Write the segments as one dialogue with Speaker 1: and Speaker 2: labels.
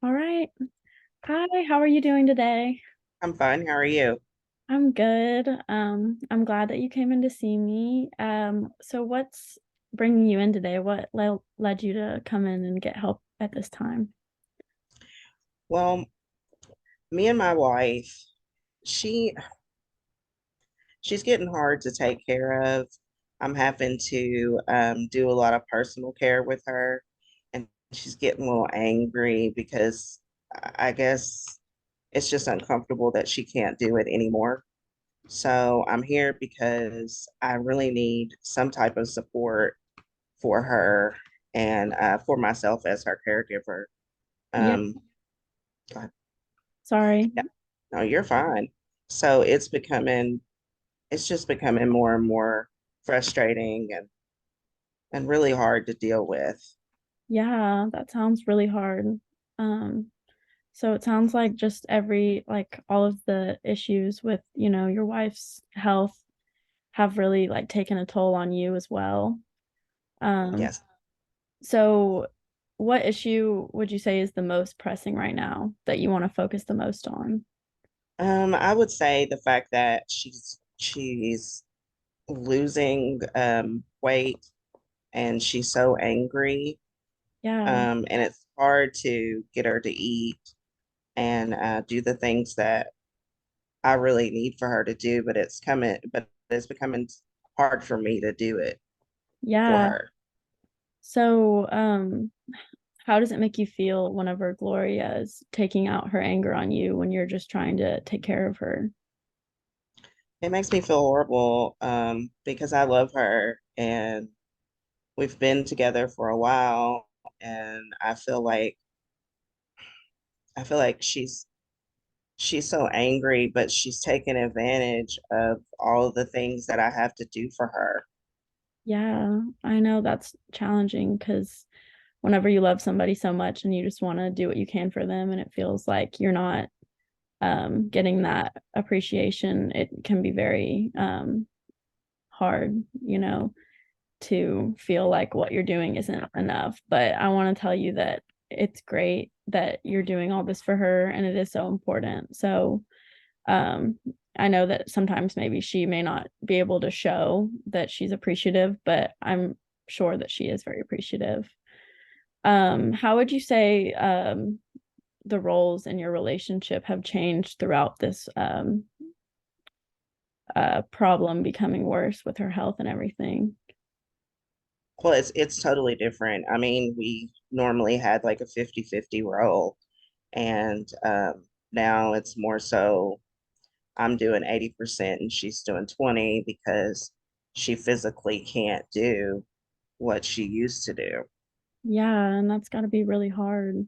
Speaker 1: All right. Hi, how are you doing today?
Speaker 2: I'm fine. How are you?
Speaker 1: I'm good. I'm glad that you came in to see me. So what's bringing you in today? What led you to come in and get help at this time?
Speaker 2: Well, me and my wife, she she's getting hard to take care of. I'm having to do a lot of personal care with her, and she's getting a little angry because I guess it's just uncomfortable that she can't do it anymore. So I'm here because I really need some type of support for her and for myself as her caregiver.
Speaker 1: Yeah,
Speaker 2: Um,
Speaker 1: sorry.
Speaker 2: Yeah, no, you're fine. So it's just becoming more and more frustrating and really hard to deal with.
Speaker 1: Yeah, that sounds really hard. So it sounds like just like all of the issues with, your wife's health have really like taken a toll on you as well. Um,
Speaker 2: Yes.
Speaker 1: So, what issue would you say is the most pressing right now that you want to focus the most on?
Speaker 2: I would say the fact that she's losing weight and she's so angry.
Speaker 1: Yeah,
Speaker 2: And it's hard to get her to eat and do the things that I really need for her to do, but it's becoming hard for me to do it for
Speaker 1: yeah.
Speaker 2: her.
Speaker 1: So, how does it make you feel whenever Gloria is taking out her anger on you when you're just trying to take care of her?
Speaker 2: It makes me feel horrible because I love her and we've been together for a while and I feel like she's so angry, but she's taking advantage of all of the things that I have to do for her.
Speaker 1: Yeah, I know that's challenging because whenever you love somebody so much and you just want to do what you can for them and it feels like you're not getting that appreciation, it can be very hard, to feel like what you're doing isn't enough. But I want to tell you that it's great that you're doing all this for her and it is so important. So, um, I know that sometimes maybe she may not be able to show that she's appreciative, but I'm sure that she is very appreciative. How would you say the roles in your relationship have changed throughout this problem becoming worse with her health and everything?
Speaker 2: Well, it's totally different. I mean, we normally had like a 50-50 role and now it's more so I'm doing 80% and she's doing 20 because she physically can't do what she used to do.
Speaker 1: Yeah, and that's got to be really hard.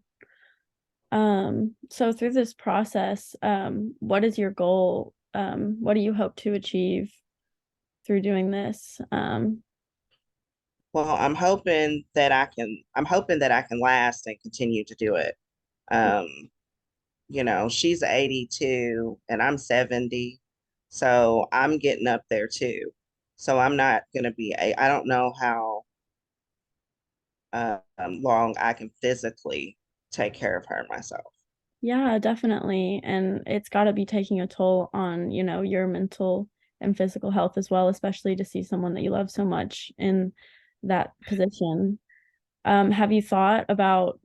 Speaker 1: So through this process, what is your goal? What do you hope to achieve through doing this?
Speaker 2: Well, I'm hoping that I can last and continue to do it. Um, she's 82 and I'm 70. So I'm getting up there too. So I'm not going to I don't know how long I can physically take care of her myself.
Speaker 1: Yeah, definitely. And it's got to be taking a toll on, your mental and physical health as well, especially to see someone that you love so much in that position. Have you thought about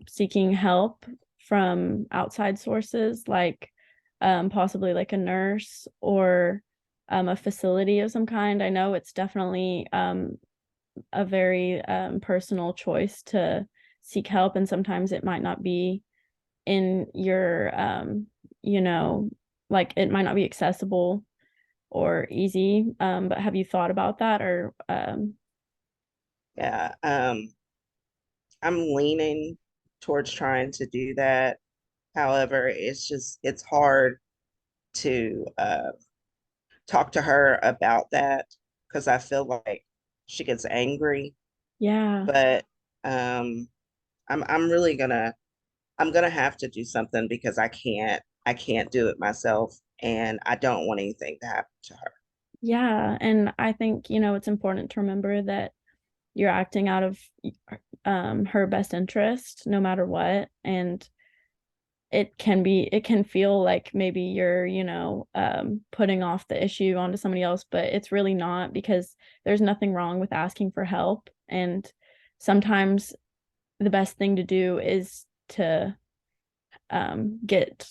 Speaker 1: seeking help from outside sources, like possibly like a nurse or a facility of some kind? I know it's definitely a very personal choice to seek help, and sometimes it might not be in your, you know, like it might not be accessible or easy. But have you thought about that or
Speaker 2: Yeah. I'm leaning towards trying to do that. However, it's hard to talk to her about that because I feel like she gets angry.
Speaker 1: yeah.
Speaker 2: But um, I'm really I'm gonna have to do something because I can't do it myself, and I don't want anything to happen to her.
Speaker 1: Yeah, and I think, it's important to remember that you're acting out of her best interest no matter what. And it can feel like maybe you're, putting off the issue onto somebody else, but it's really not, because there's nothing wrong with asking for help. And sometimes the best thing to do is to get,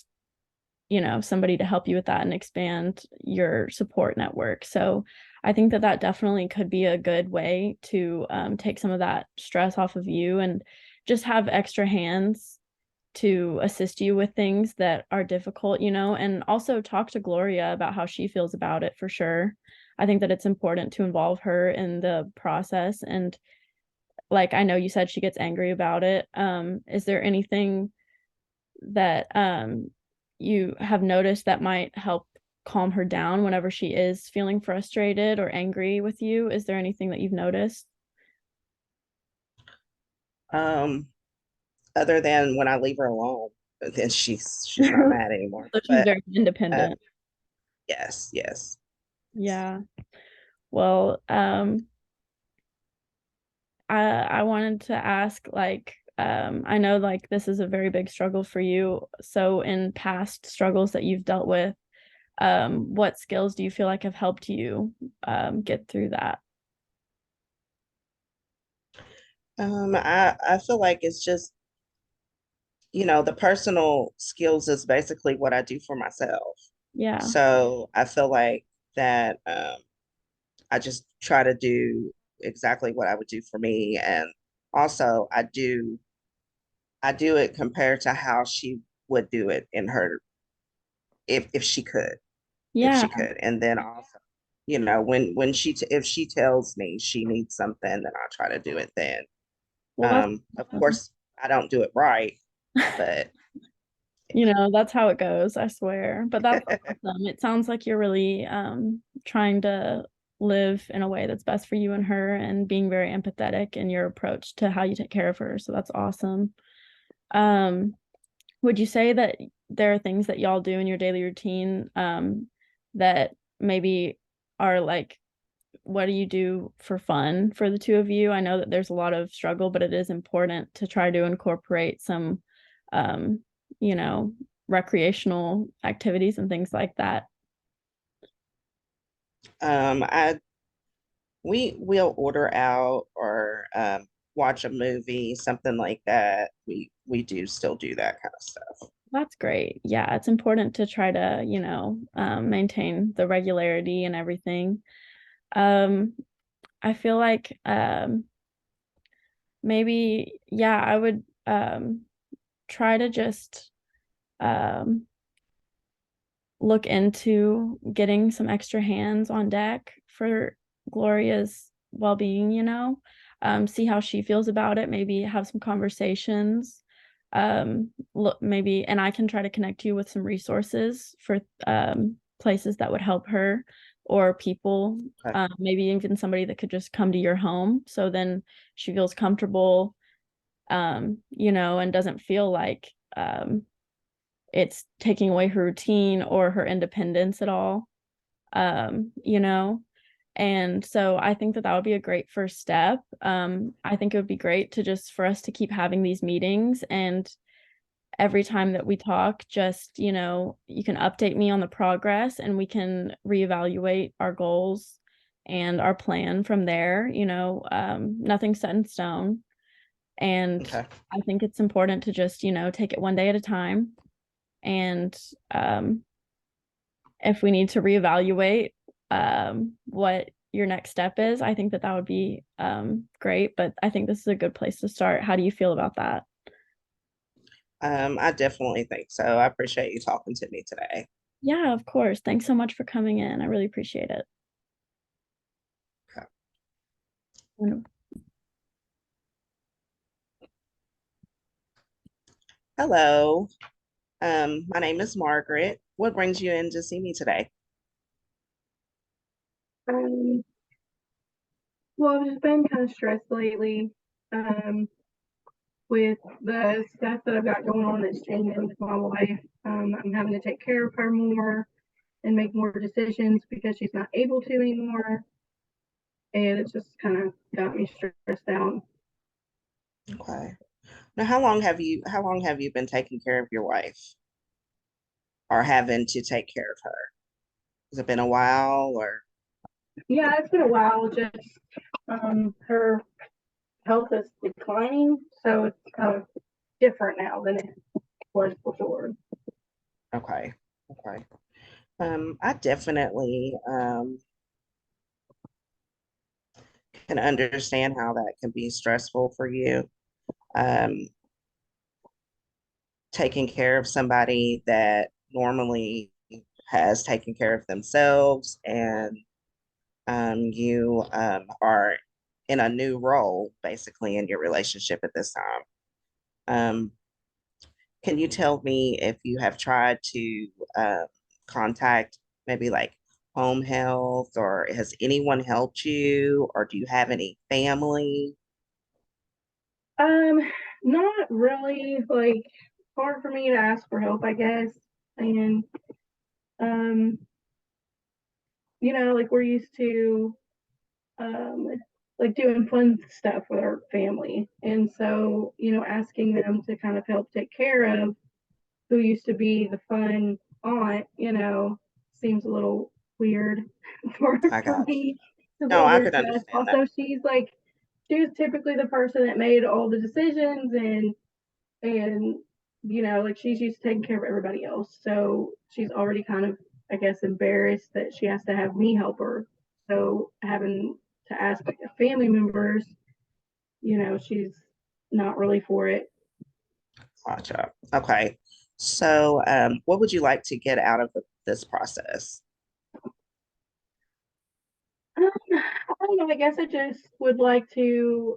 Speaker 1: somebody to help you with that and expand your support network. So I think that that definitely could be a good way to take some of that stress off of you, and just have extra hands to assist you with things that are difficult, and also talk to Gloria about how she feels about it for sure. I think that it's important to involve her in the process. And like, I know you said she gets angry about it. Is there anything that you have noticed that might help calm her down whenever she is feeling frustrated or angry with you? Is there anything that you've noticed?
Speaker 2: Um, Other than when I leave her alone, then she's not mad anymore.
Speaker 1: So she's
Speaker 2: But
Speaker 1: very
Speaker 2: uh,
Speaker 1: independent.
Speaker 2: yes, yes.
Speaker 1: Yeah. Well, I wanted to ask, like, I know like this is a very big struggle for you. So in past struggles that you've dealt with, what skills do you feel like have helped you get through that?
Speaker 2: I feel like it's just, the personal skills is basically what I do for myself.
Speaker 1: Yeah.
Speaker 2: So I feel like that I just try to do exactly what I would do for me. And also I do it compared to how she would do it in her, if she could, if
Speaker 1: Yeah.
Speaker 2: she could. And then also, when if she tells me she needs something, then I try to do it then.
Speaker 1: Well, that's
Speaker 2: Of
Speaker 1: awesome.
Speaker 2: course I don't do it right, but
Speaker 1: That's how it goes, I swear. But that's awesome. It sounds like you're really trying to live in a way that's best for you and her, and being very empathetic in your approach to how you take care of her. So that's awesome. Um, would you say that there are things that y'all do in your daily routine that maybe are like, what do you do for fun for the two of you? I know that there's a lot of struggle, but it is important to try to incorporate some, um, you know, recreational activities and things like that.
Speaker 2: I we'll order out or watch a movie, something like that. We do still do that kind of stuff.
Speaker 1: That's great. Yeah, it's important to try to, maintain the regularity and everything. Um, I feel like maybe, yeah, I would try to just um, look into getting some extra hands on deck for Gloria's well-being, see how she feels about it, maybe have some conversations. Look, maybe, and I can try to connect you with some resources for places that would help her, or people,
Speaker 2: Okay.
Speaker 1: maybe even somebody that could just come to your home. So then she feels comfortable, and doesn't feel like it's taking away her routine or her independence at all. um you know and so I think that that would be a great first step. I think it would be great to just for us to keep having these meetings, and every time that we talk, just, you can update me on the progress, and we can reevaluate our goals and our plan from there. Nothing's set in stone. And
Speaker 2: Okay.
Speaker 1: I think it's important to just, take it one day at a time. And if we need to reevaluate what your next step is, I think that that would be great. But I think this is a good place to start. How do you feel about that?
Speaker 2: I definitely think so. I appreciate you talking to me today.
Speaker 1: Yeah, of course. Thanks so much for coming in. I really appreciate it.
Speaker 2: Okay. Hello. My name is Margaret. What brings you in to see me today?
Speaker 3: Um, well, I've just been kind of stressed lately, um, with the stuff that I've got going on that's changing with my life. I'm having to take care of her more and make more decisions because she's not able to anymore. And it's just kind of got me stressed out.
Speaker 2: Okay. Now, how long have you been taking care of your wife or having to take care of her? Has it been a while or
Speaker 3: Yeah, it's been a while. Just her health is declining, so it's kind of different now than it was before.
Speaker 2: okay. Okay. I definitely can understand how that can be stressful for you. Um, taking care of somebody that normally has taken care of themselves and you are in a new role basically in your relationship at this time. Um, can you tell me if you have tried to contact maybe like home health, or has anyone helped you, or do you have any family?
Speaker 3: Um, Not really. Like, hard for me to ask for help, I guess. And um, like we're used to um like doing fun stuff with our family. And so, asking them to kind of help take care of who used to be the fun aunt, seems a little weird for
Speaker 2: I
Speaker 3: for
Speaker 2: got you.
Speaker 3: me. It's a
Speaker 2: No,
Speaker 3: little
Speaker 2: I
Speaker 3: weird
Speaker 2: could
Speaker 3: for us.
Speaker 2: understand that.
Speaker 3: Also, she was typically the person that made all the decisions, and like she's used to taking care of everybody else. So she's already kind of, I guess, embarrassed that she has to have me help her. So having to ask family members, she's not really for it.
Speaker 2: Gotcha. Okay. So, what would you like to get out of this process?
Speaker 3: I don't know. I guess I just would like to,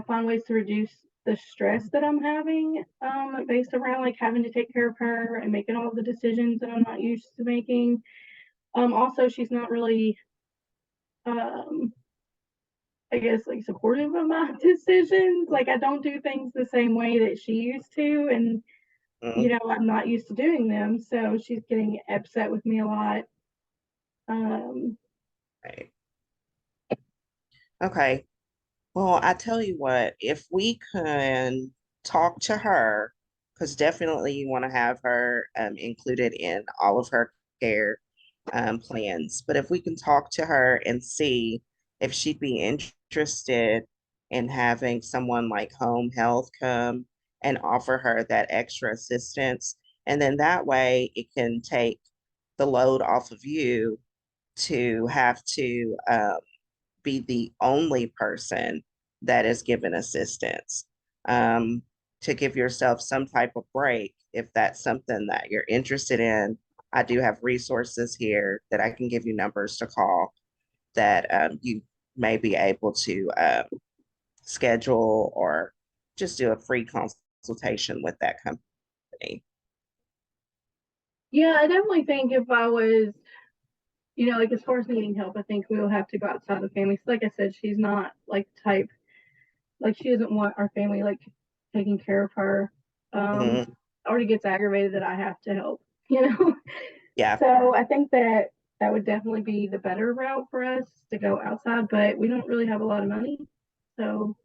Speaker 3: find ways to reduce the stress that I'm having, based around like having to take care of her and making all the decisions that I'm not used to making. Also, she's not really, um, I guess, like supportive of my decisions. Like, I don't do things the same way that she used to, and
Speaker 2: Mm,
Speaker 3: I'm not used to doing them. So she's getting upset with me a lot. Um,
Speaker 2: right. Okay. Well, I tell you what, if we can talk to her, because definitely you want to have her included in all of her care plans. But if we can talk to her and see if she'd be interested in having someone like home health come and offer her that extra assistance, and then that way it can take the load off of you to have to be the only person that is given assistance. Um, to give yourself some type of break if that's something that you're interested in. I do have resources here that I can give you numbers to call that you may be able to schedule or just do a free consultation with that company.
Speaker 3: yeah, I definitely think if I was, like as far as needing help, I think we'll have to go outside the family. So like I said, she's not like type, like she doesn't want our family like taking care of her.
Speaker 2: Mhm.
Speaker 3: Already gets aggravated that I have to help, you know.
Speaker 2: Yeah.
Speaker 3: So I think that that would definitely be the better route for us to go outside, but we don't really have a lot of money. So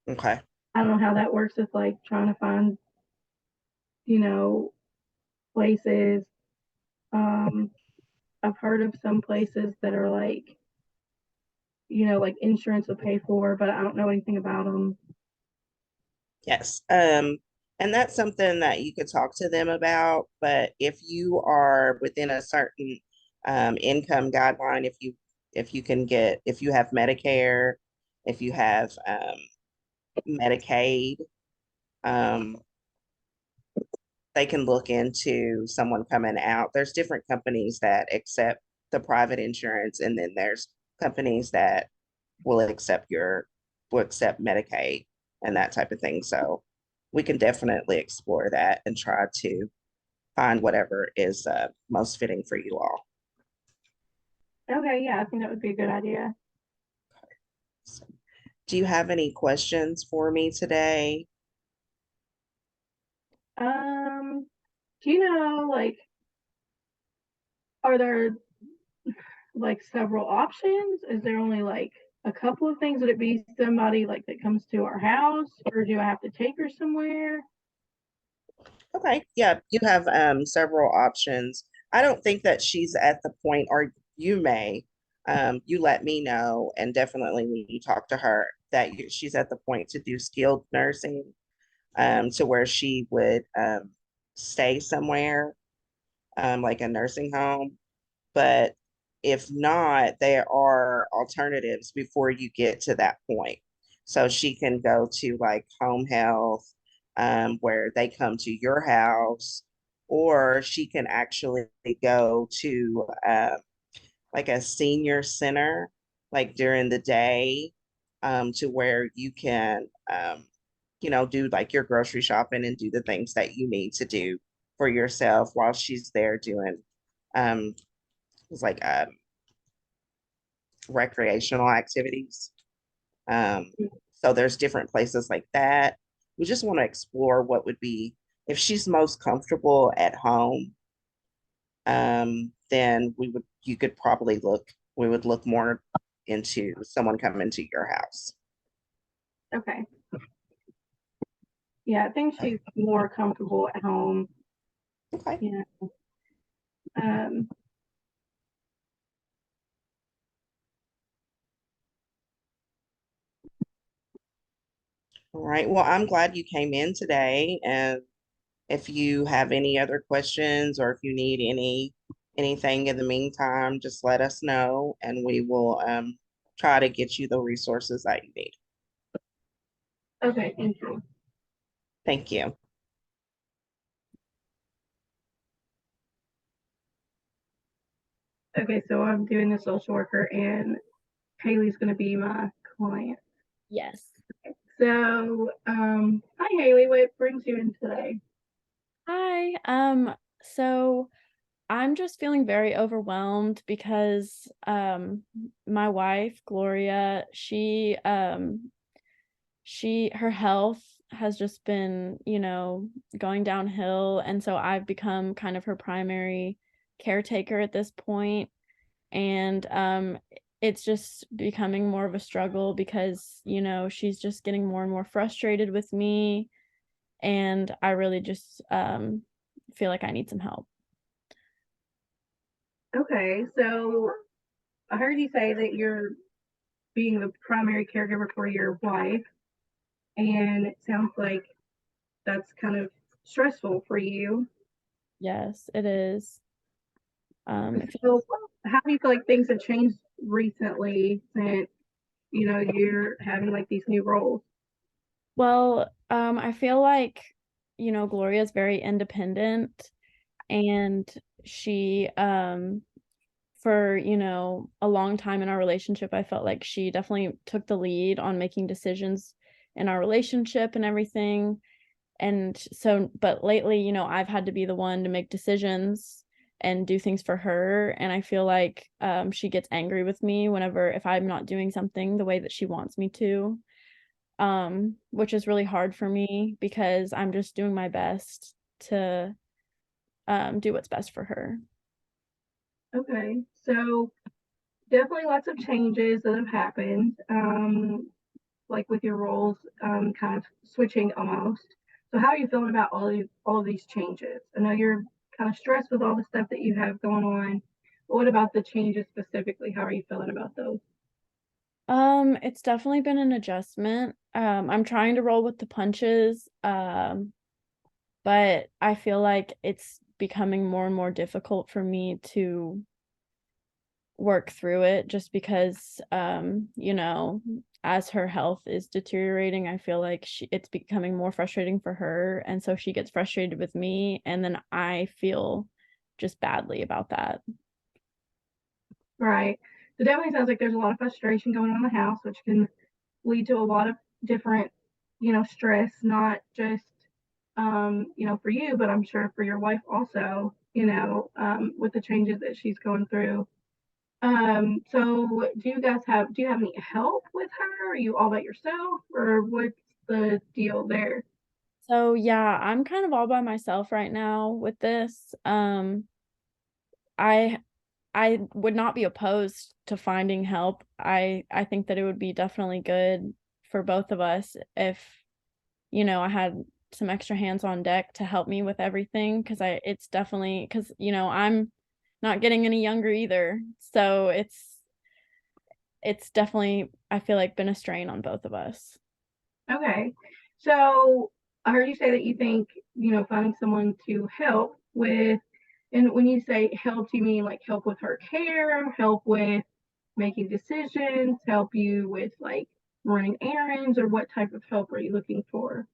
Speaker 2: Okay.
Speaker 3: I don't know how that works with like trying to find, you know, places. Um, I've heard of some places that are like, like insurance will pay for, but I don't know anything about them.
Speaker 2: Yes. And that's something that you could talk to them about. But if you are within a certain income guideline, if you have Medicare, if you have Medicaid, um, they can look into someone coming out. There's different companies that accept the private insurance, and then there's companies that will accept Medicaid and that type of thing. So we can definitely explore that and try to find whatever is most fitting for you all.
Speaker 3: Okay, yeah, I think that would be a good idea.
Speaker 2: So, do you have any questions for me today?
Speaker 3: Um, do you know, like, are there like several options? Is there only like a couple of things? Would it be somebody like that comes to our house, or do I have to take her somewhere?
Speaker 2: Okay, yeah, you have several options. I don't think that she's at the point, or you may, you let me know, and definitely when you talk to her, that she's at the point to do skilled nursing, to where she would stay somewhere, like a nursing home. But if not, there are alternatives before you get to that point. So she can go to like home health, where they come to your house, or she can actually go to like a senior center, like during the day, to where you can, do like your grocery shopping and do the things that you need to do for yourself while she's there doing um, it's like recreational activities. Um, so there's different places like that. We just want to explore what would be if she's most comfortable at home. Then you could probably we would look more into someone coming to your house.
Speaker 3: Okay. Yeah, I think she's more comfortable at home.
Speaker 2: Okay.
Speaker 3: You know. Um,
Speaker 2: All right. Well, I'm glad you came in today. And if you have any other questions or if you need anything in the meantime, just let us know and we will try to get you the resources that you need.
Speaker 3: okay, thank you.
Speaker 2: Thank you.
Speaker 3: Okay, so I'm doing the social worker, and Haley's going to be my client.
Speaker 1: Yes.
Speaker 3: So, hi Haley, what brings you in today?
Speaker 1: Hi. So I'm just feeling very overwhelmed because my wife, Gloria, her health has just been, going downhill, and so I've become kind of her primary caretaker at this point. And it's just becoming more of a struggle because, she's just getting more and more frustrated with me, and I really just feel like I need some help.
Speaker 3: Okay, so I heard you say that you're being the primary caregiver for your wife, and it sounds like that's kind of stressful for you.
Speaker 1: Yes, it is. It
Speaker 3: So,
Speaker 1: feels
Speaker 3: how do you feel like things have changed recently since you're having like these new roles?
Speaker 1: well, I feel like, Gloria's very independent, and she for, a long time in our relationship, I felt like she definitely took the lead on making decisions in our relationship and everything. And so, but lately, I've had to be the one to make decisions and do things for her. And I feel like she gets angry with me if I'm not doing something the way that she wants me to, which is really hard for me because I'm just doing my best to do what's best for her.
Speaker 3: Okay, so definitely lots of changes that have happened, like with your roles, kind of switching almost. So how are you feeling about all of these changes? I know you're kind of stressed with all the stuff that you have going on. But what about the changes specifically? How are you feeling about those?
Speaker 1: It's definitely been an adjustment. I'm trying to roll with the punches, but I feel like it's becoming more and more difficult for me to work through it just because as her health is deteriorating, I feel like it's becoming more frustrating for her, and so she gets frustrated with me, and then I feel just badly about that.
Speaker 3: Right. So definitely sounds like there's a lot of frustration going on in the house, which can lead to a lot of different, stress, not just, for you, but I'm sure for your wife also, with the changes that she's going through. So do you have any help with her? Are you all by yourself, or what's the deal there?
Speaker 1: So yeah, I'm kind of all by myself right now with this. I I would not be opposed to finding help. I think that it would be definitely good for both of us if, I had some extra hands on deck to help me with everything because it's definitely because, I'm not getting any younger either. So it's definitely, I feel like, been a strain on both of us.
Speaker 3: Okay. So I heard you say that you think, finding someone to help with, and when you say help, do you mean like help with her care, help with making decisions, help you with like running errands, or what type of help are you looking for?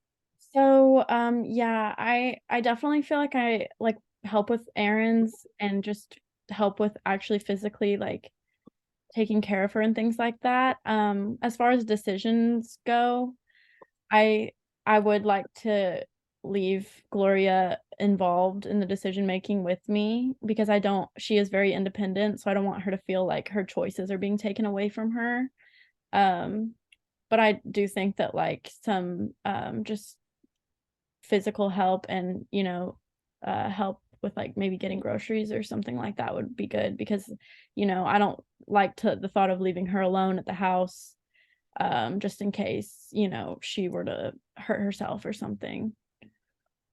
Speaker 1: So, yeah, I definitely feel like I like help with errands and just help with actually physically like taking care of her and things like that. As far as decisions go, I I would like to leave Gloria involved in the decision making with me because she is very independent, so I don't want her to feel like her choices are being taken away from her. Um, but I do think that like some just physical help and, help with like maybe getting groceries or something like that would be good because, I don't like to the thought of leaving her alone at the house just in case, she were to hurt herself or something.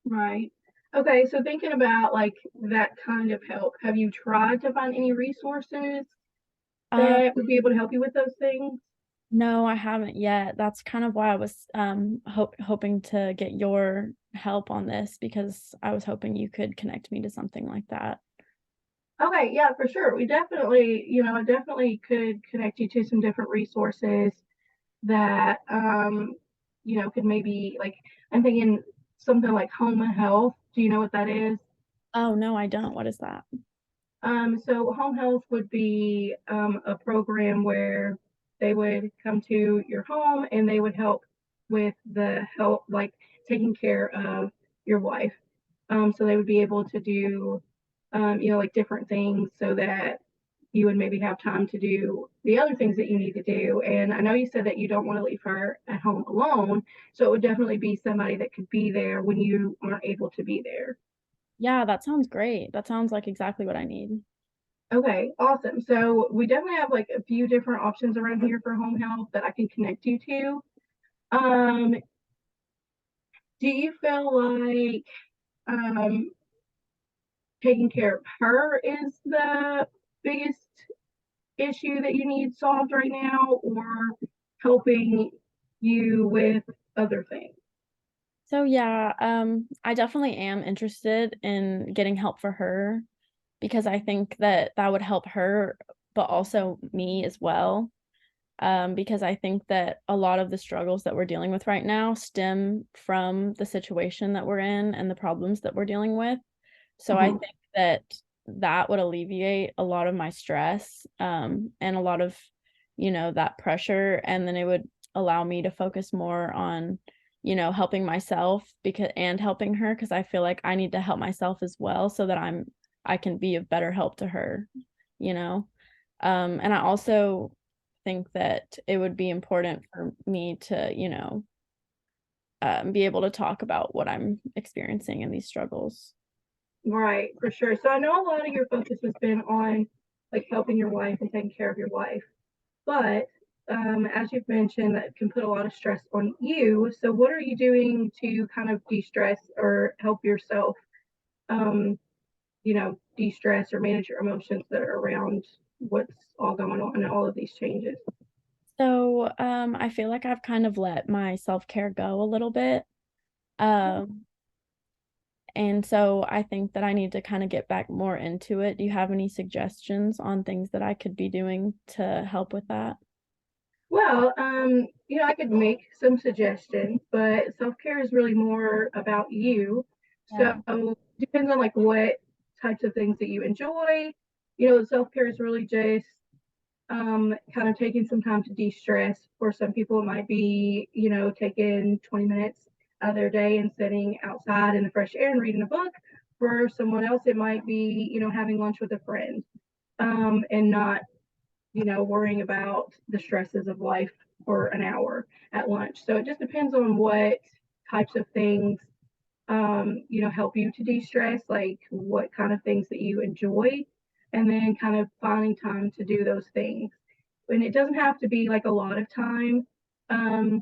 Speaker 3: Right. Okay, so thinking about like that kind of help, have you tried to find any resources
Speaker 1: Uh,
Speaker 3: that would be able to help you with those things?
Speaker 1: no, I haven't yet. That's kind of why I was hoping to get your help on this because I was hoping you could connect me to something like that.
Speaker 3: Okay, yeah, for sure. We definitely, I definitely could connect you to some different resources that, could maybe like, I'm thinking something like home health. Do you know what that is?
Speaker 1: Oh, no, I don't. What is that?
Speaker 3: So home health would be a program where they would come to your home and they would help with the help, like taking care of your wife. So they would be able to do, like different things so that you would maybe have time to do the other things that you need to do. And I know you said that you don't want to leave her at home alone. So it would definitely be somebody that could be there when you aren't able to be there.
Speaker 1: Yeah, that sounds great. That sounds like exactly what I need.
Speaker 3: Okay, awesome. So we definitely have like a few different options around here for home health that I can connect you to. Um, do you feel like um, taking care of her is the biggest issue that you need solved right now, or helping you with other things?
Speaker 1: So yeah, I definitely am interested in getting help for her because I think that that would help her, but also me as well. Because I think that a lot of the struggles that we're dealing with right now stem from the situation that we're in and the problems that we're dealing with. So I
Speaker 3: Mhm.
Speaker 1: think that that would alleviate a lot of my stress, and a lot of, that pressure, and then it would allow me to focus more on, helping myself because and helping her because I feel like I need to help myself as well so that I can be of better help to her, you know. And I also think that it would be important for me to, be able to talk about what I'm experiencing in these struggles.
Speaker 3: Right, for sure. So I know a lot of your focus has been on like helping your wife and taking care of your wife. But as you've mentioned, that can put a lot of stress on you. So, what are you doing to kind of de stress or help yourself, de stress or manage your emotions that are around what's all going on and all of these changes?
Speaker 1: So, I feel like I've kind of let my self-care go a little bit. Um, and so I think that I need to kind of get back more into it. Do you have any suggestions on things that I could be doing to help with that?
Speaker 3: Well, I could make some suggestions, but self care is really more about you. So,
Speaker 1: Yeah.
Speaker 3: depends on like what types of things that you enjoy. Self care is really just kind of taking some time to de-stress. For some people, it might be, taking 20 minutes out of their day and sitting outside in the fresh air and reading a book. For someone else, it might be, having lunch with a friend, and not, worrying about the stresses of life for an hour at lunch. So it just depends on what types of things, help you to de-stress, like what kind of things that you enjoy. and then kind of finding time to do those things. And it doesn't have to be like a lot of time. And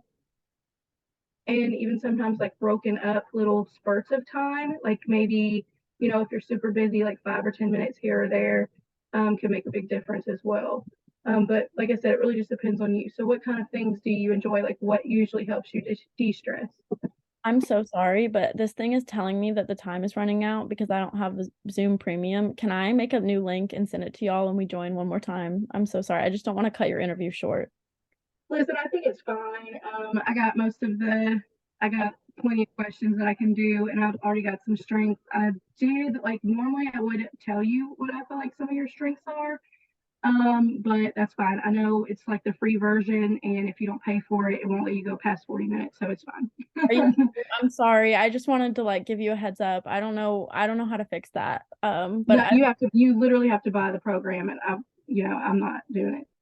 Speaker 3: even sometimes like broken up little spurts of time, like maybe, if you're super busy, like 5 or 10 minutes here or there, can make a big difference as well. But like I said, it really just depends on you. So what kind of things do you enjoy? Like what usually helps you de-stress?
Speaker 1: I'm so sorry, but this thing is telling me that the time is running out because I don't have the Zoom Premium. Can I make a new link and send it to y'all and we join one more time? I'm so sorry. I just don't want to cut your interview short.
Speaker 3: Listen, I think it's fine. I got plenty of questions that I can do, and I've already got some strengths. I did, like, normally I would tell you what I feel like some of your strengths are, but that's fine. I know it's like the free version, and if you don't pay for it, it won't let you go past 40 minutes, so it's fine.
Speaker 1: Are you, I'm sorry. I just wanted to like give you a heads up. I don't know how to fix that. But
Speaker 3: No, you literally have to buy the program, and I'm not doing it.